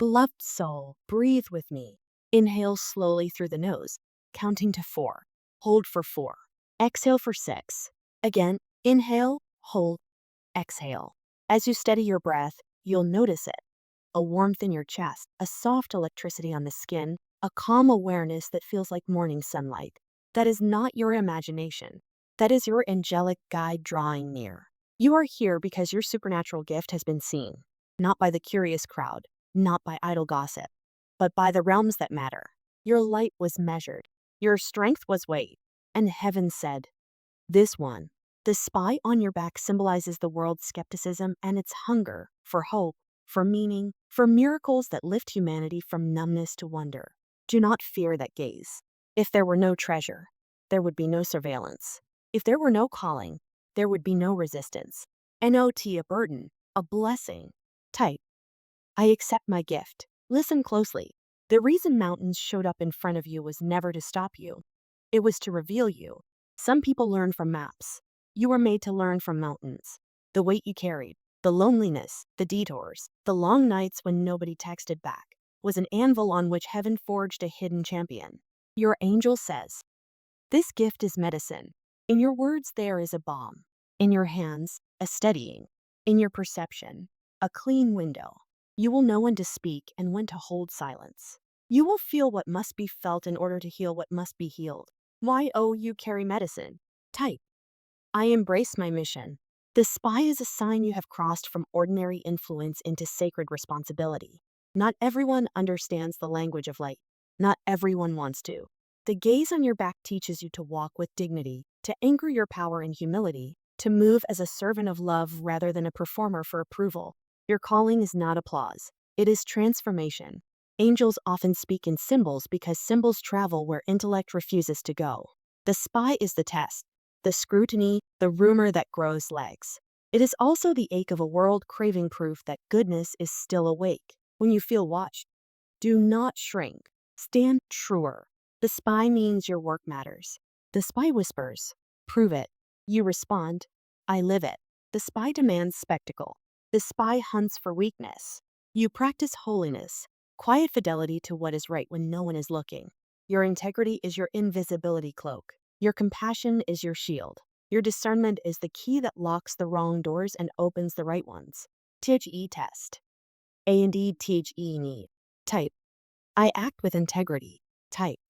Beloved soul, breathe with me. Inhale slowly through the nose, counting to 4. Hold for 4. Exhale for 6. Again, inhale, hold, exhale. As you steady your breath, you'll notice it. A warmth in your chest, a soft electricity on the skin, a calm awareness that feels like morning sunlight. That is not your imagination. That is your angelic guide drawing near. You are here because your supernatural gift has been seen, not by the curious crowd, not by idle gossip, but by the realms that matter. Your light was measured, your strength was weighed, and heaven said, "This one." The spy on your back symbolizes the world's skepticism and its hunger for hope, for meaning, for miracles that lift humanity from numbness to wonder. Do not fear that gaze. If there were no treasure, there would be no surveillance. If there were no calling, there would be no resistance. Not a burden, a blessing. Type, I accept my gift. Listen closely. The reason mountains showed up in front of you was never to stop you. It was to reveal you. Some people learn from maps. You were made to learn from mountains. The weight you carried, the loneliness, the detours, the long nights when nobody texted back, was an anvil on which heaven forged a hidden champion. Your angel says, "This gift is medicine. In your words there is a balm. In your hands, a steadying. In your perception, a clean window. You will know when to speak and when to hold silence. You will feel what must be felt in order to heal what must be healed. Why, oh, you carry medicine. Type, I embrace my mission. The spy is a sign you have crossed from ordinary influence into sacred responsibility. Not everyone understands the language of light. Not everyone wants to. The gaze on your back teaches you to walk with dignity, to anchor your power in humility, to move as a servant of love rather than a performer for approval. Your calling is not applause. It is transformation. Angels often speak in symbols because symbols travel where intellect refuses to go. The spy is the test, the scrutiny, the rumor that grows legs. It is also the ache of a world craving proof that goodness is still awake. When you feel watched, do not shrink. Stand truer. The spy means your work matters. The spy whispers, prove it. You respond, I live it. The spy demands spectacle. The spy hunts for weakness. You practice holiness, quiet fidelity to what is right when no one is looking. Your integrity is your invisibility cloak. Your compassion is your shield. Your discernment is the key that locks the wrong doors and opens the right ones. THE test. A indeed THE need. Type, I act with integrity. Type,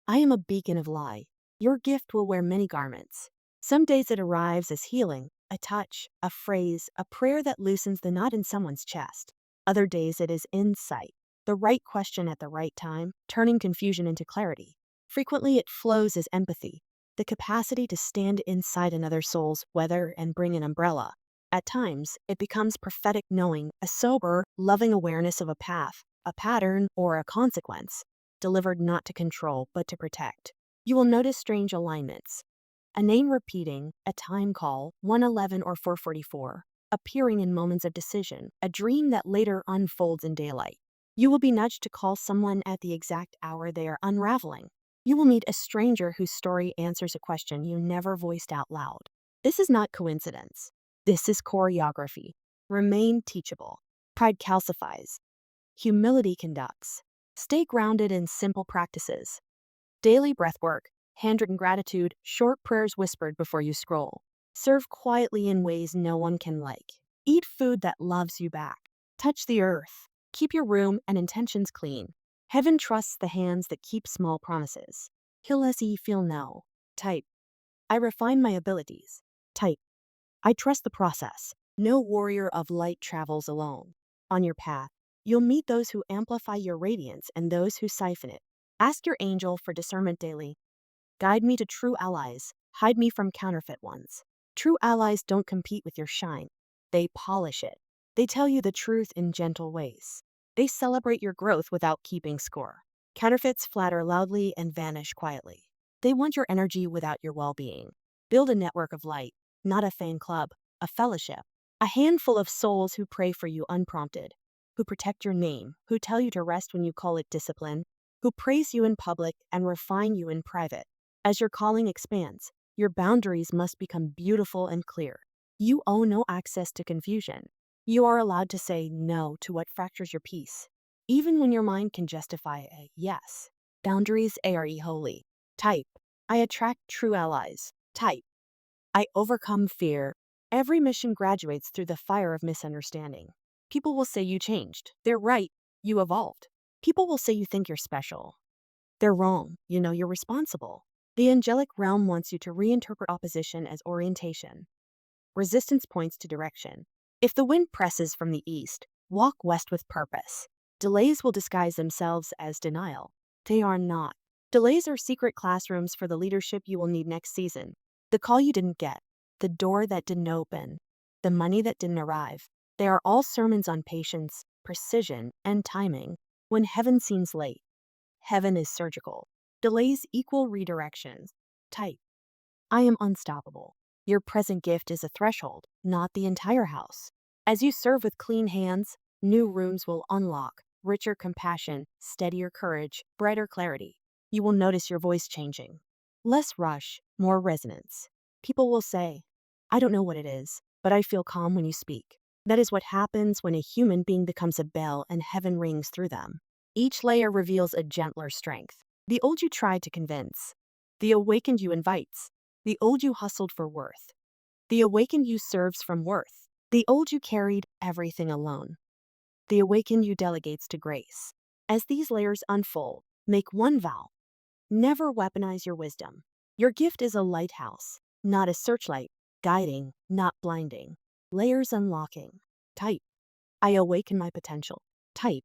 I am a beacon of light. Your gift will wear many garments. Some days it arrives as healing, a touch, a phrase, a prayer that loosens the knot in someone's chest. Other days it is insight, the right question at the right time, turning confusion into clarity. Frequently it flows as empathy, the capacity to stand inside another soul's weather and bring an umbrella. At times, it becomes prophetic knowing, a sober, loving awareness of a path, a pattern, or a consequence, delivered not to control but to protect. You will notice strange alignments. A name repeating, a time call, 111 or 444, appearing in moments of decision, a dream that later unfolds in daylight. You will be nudged to call someone at the exact hour they are unraveling. You will meet a stranger whose story answers a question you never voiced out loud. This is not coincidence. This is choreography. Remain teachable. Pride calcifies. Humility conducts. Stay grounded in simple practices. Daily breathwork, handwritten gratitude, short prayers whispered before you scroll. Serve quietly in ways no one can like. Eat food that loves you back. Touch the earth. Keep your room and intentions clean. Heaven trusts the hands that keep small promises. Heal as ye feel now. Type, I refine my abilities. Type, I trust the process. No warrior of light travels alone. On your path, you'll meet those who amplify your radiance and those who siphon it. Ask your angel for discernment daily. Guide me to true allies. Hide me from counterfeit ones. True allies don't compete with your shine. They polish it. They tell you the truth in gentle ways. They celebrate your growth without keeping score. Counterfeits flatter loudly and vanish quietly. They want your energy without your well-being. Build a network of light, not a fan club, a fellowship. A handful of souls who pray for you unprompted, who protect your name, who tell you to rest when you call it discipline, who praise you in public and refine you in private. As your calling expands, your boundaries must become beautiful and clear. You owe no access to confusion. You are allowed to say no to what fractures your peace. even when your mind can justify a yes. Boundaries are holy. Type. I attract true allies. Type. I overcome fear. Every mission graduates through the fire of misunderstanding. People will say you changed. They're right. You evolved. People will say you think you're special. They're wrong. You know you're responsible. The angelic realm wants you to reinterpret opposition as orientation. Resistance points to direction. If the wind presses from the east, walk west with purpose. Delays will disguise themselves as denial. They are not. Delays are secret classrooms for the leadership you will need next season. The call you didn't get, the door that didn't open, the money that didn't arrive. They are all sermons on patience, precision, and timing. When heaven seems late, heaven is surgical. Delays equal redirections. Type. I am unstoppable. Your present gift is a threshold, not the entire house. As you serve with clean hands, new rooms will unlock, richer compassion, steadier courage, brighter clarity. You will notice your voice changing. Less rush, more resonance. People will say, I don't know what it is, but I feel calm when you speak. That is what happens when a human being becomes a bell and heaven rings through them. Each layer reveals a gentler strength. The old you tried to convince. The awakened you invites. The old you hustled for worth. The awakened you serves from worth. The old you carried everything alone. The awakened you delegates to grace. As these layers unfold, make one vow. Never weaponize your wisdom. Your gift is a lighthouse, not a searchlight, guiding, not blinding. Layers unlocking. Type. I awaken my potential. Type.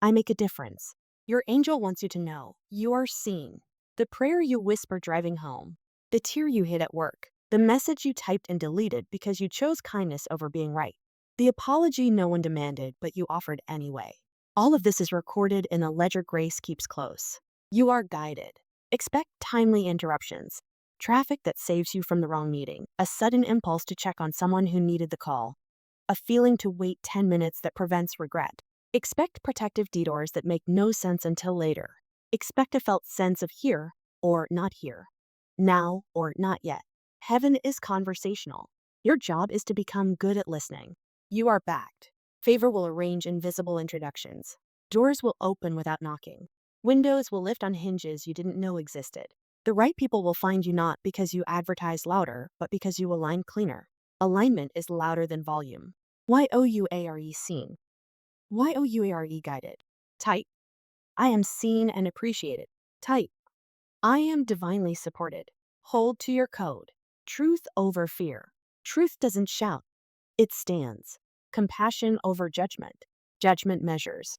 I make a difference. Your angel wants you to know you are seen. The prayer you whisper driving home. The tear you hid at work. The message you typed and deleted because you chose kindness over being right. The apology no one demanded, but you offered anyway. All of this is recorded in a ledger grace keeps close. You are guided. Expect timely interruptions. Traffic that saves you from the wrong meeting. A sudden impulse to check on someone who needed the call. A feeling to wait 10 minutes that prevents regret. Expect protective detours that make no sense until later. Expect a felt sense of here or not here. Now or not yet. Heaven is conversational. Your job is to become good at listening. You are backed. Favor will arrange invisible introductions. Doors will open without knocking. Windows will lift on hinges you didn't know existed. The right people will find you not because you advertise louder, but because you align cleaner. Alignment is louder than volume. YOUARE seen. YOUARE guided. Type. I am seen and appreciated. Type. I am divinely supported. Hold to your code. Truth over fear. Truth doesn't shout. It stands. Compassion over judgment. Judgment measures.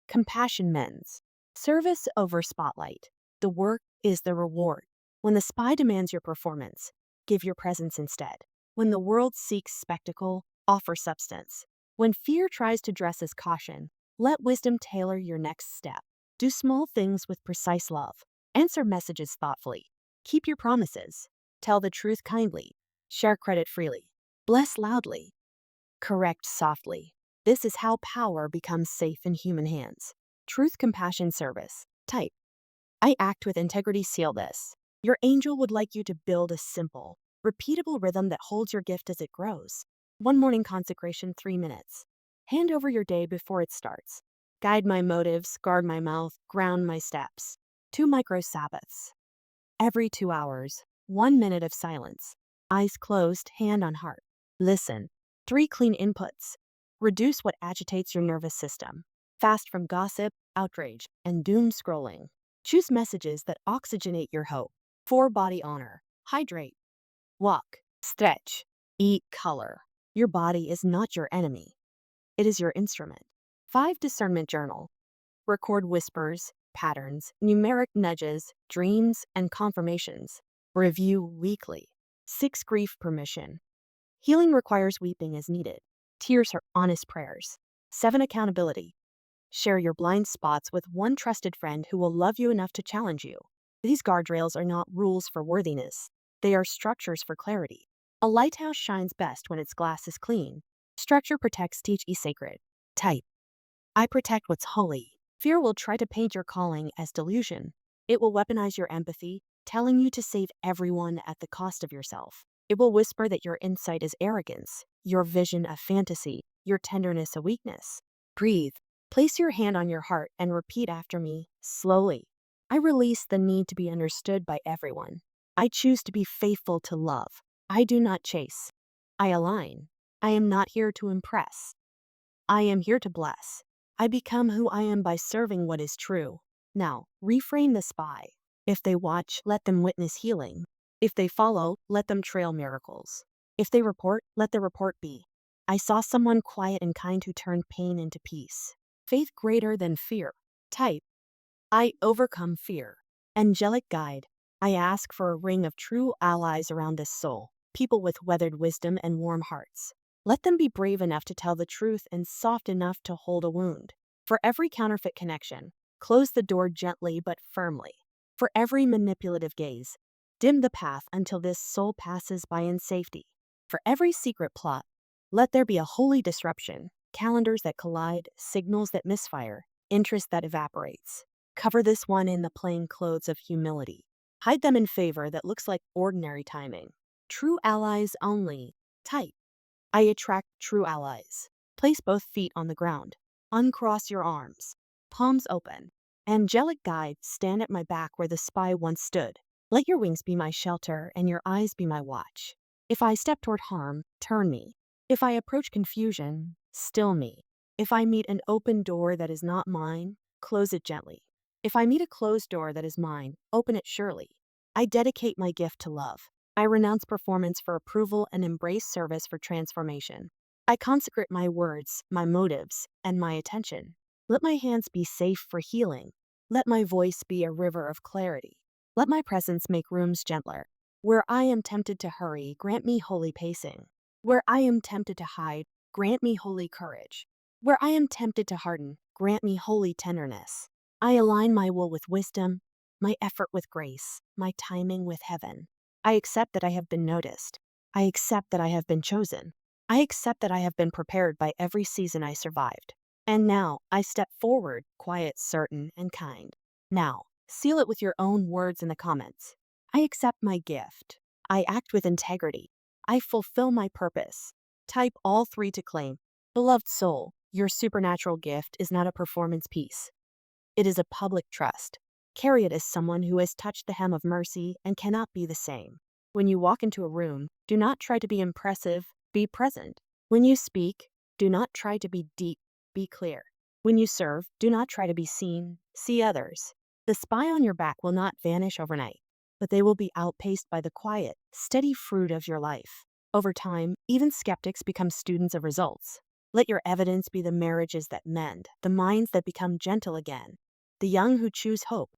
Compassion mends. Service over spotlight. The work is the reward. When the spy demands your performance, give your presence instead. When the world seeks spectacle, offer substance. When fear tries to dress as caution, let wisdom tailor your next step. Do small things with precise love. Answer messages thoughtfully. Keep your promises. Tell the truth kindly. Share credit freely. Bless loudly. Correct softly. This is how power becomes safe in human hands. Truth, compassion, service. Type. I act with integrity, seal this. Your angel would like you to build a simple, repeatable rhythm that holds your gift as it grows. One morning consecration, 3 minutes. Hand over your day before it starts. Guide my motives, guard my mouth, ground my steps. 2 micro Sabbaths. Every 2 hours, 1 minute of silence. Eyes closed, hand on heart. Listen. 3 clean inputs. Reduce what agitates your nervous system. Fast from gossip, outrage, and doom scrolling. Choose messages that oxygenate your hope. 4 body honor. Hydrate. Walk. Stretch. Eat color. Your body is not your enemy. It is your instrument. 5 discernment journal. Record whispers, patterns, numeric nudges, dreams, and confirmations. Review weekly. 6 grief permission. Healing requires weeping as needed. Tears are honest prayers. 7 accountability. Share your blind spots with one trusted friend who will love you enough to challenge you. These guardrails are not rules for worthiness. They are structures for clarity. A lighthouse shines best when its glass is clean. Structure protects, teach ye sacred. Type. I protect what's holy. Fear will try to paint your calling as delusion. It will weaponize your empathy, telling you to save everyone at the cost of yourself. It will whisper that your insight is arrogance, your vision a fantasy, your tenderness a weakness. Breathe. Place your hand on your heart and repeat after me, slowly. I release the need to be understood by everyone. I choose to be faithful to love. I do not chase. I align. I am not here to impress. I am here to bless. I become who I am by serving what is true. Now, reframe the spy. If they watch, let them witness healing. If they follow, let them trail miracles. If they report, let the report be. I saw someone quiet and kind who turned pain into peace. Faith greater than fear. Type. I overcome fear. Angelic guide. I ask for a ring of true allies around this soul, people with weathered wisdom and warm hearts. Let them be brave enough to tell the truth and soft enough to hold a wound. For every counterfeit connection, close the door gently but firmly. For every manipulative gaze, dim the path until this soul passes by in safety. For every secret plot, let there be a holy disruption, calendars that collide, signals that misfire, interest that evaporates. Cover this one in the plain clothes of humility. Hide them in favor that looks like ordinary timing. True allies only. Type. I attract true allies. Place both feet on the ground. Uncross your arms. Palms open. Angelic guide, stand at my back where the spy once stood. Let your wings be my shelter and your eyes be my watch. If I step toward harm, turn me. If I approach confusion, still me. If I meet an open door that is not mine, close it gently. If I meet a closed door that is mine, open it surely. I dedicate my gift to love. I renounce performance for approval and embrace service for transformation. I consecrate my words, my motives, and my attention. Let my hands be safe for healing. Let my voice be a river of clarity. Let my presence make rooms gentler. Where I am tempted to hurry, grant me holy pacing. Where I am tempted to hide, grant me holy courage. Where I am tempted to harden, grant me holy tenderness. I align my will with wisdom, my effort with grace, my timing with heaven. I accept that I have been noticed. I accept that I have been chosen. I accept that I have been prepared by every season I survived. And now I step forward, quiet, certain, and kind. Now, seal it with your own words in the comments. I accept my gift. I act with integrity. I fulfill my purpose. Type all three to claim. Beloved soul, your supernatural gift is not a performance piece. It is a public trust. Carry it as someone who has touched the hem of mercy and cannot be the same. When you walk into a room, do not try to be impressive, be present. When you speak, do not try to be deep, be clear. When you serve, do not try to be seen, see others. The spy on your back will not vanish overnight, but they will be outpaced by the quiet, steady fruit of your life. Over time, even skeptics become students of results. Let your evidence be the marriages that mend, the minds that become gentle again, the young who choose hope,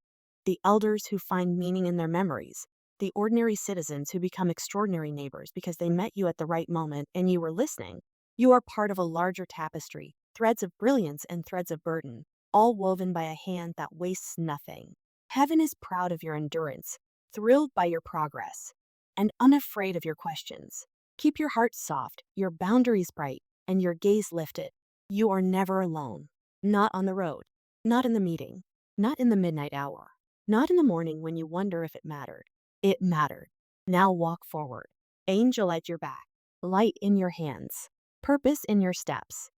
the elders who find meaning in their memories, the ordinary citizens who become extraordinary neighbors because they met you at the right moment and you were listening. You are part of a larger tapestry, threads of brilliance and threads of burden, all woven by a hand that wastes nothing. Heaven is proud of your endurance, thrilled by your progress, and unafraid of your questions. Keep your heart soft, your boundaries bright, and your gaze lifted. You are never alone. Not on the road, not in the meeting, not in the midnight hour, not in the morning when you wonder if it mattered. It mattered. Now walk forward. Angel at your back, light in your hands, purpose in your steps.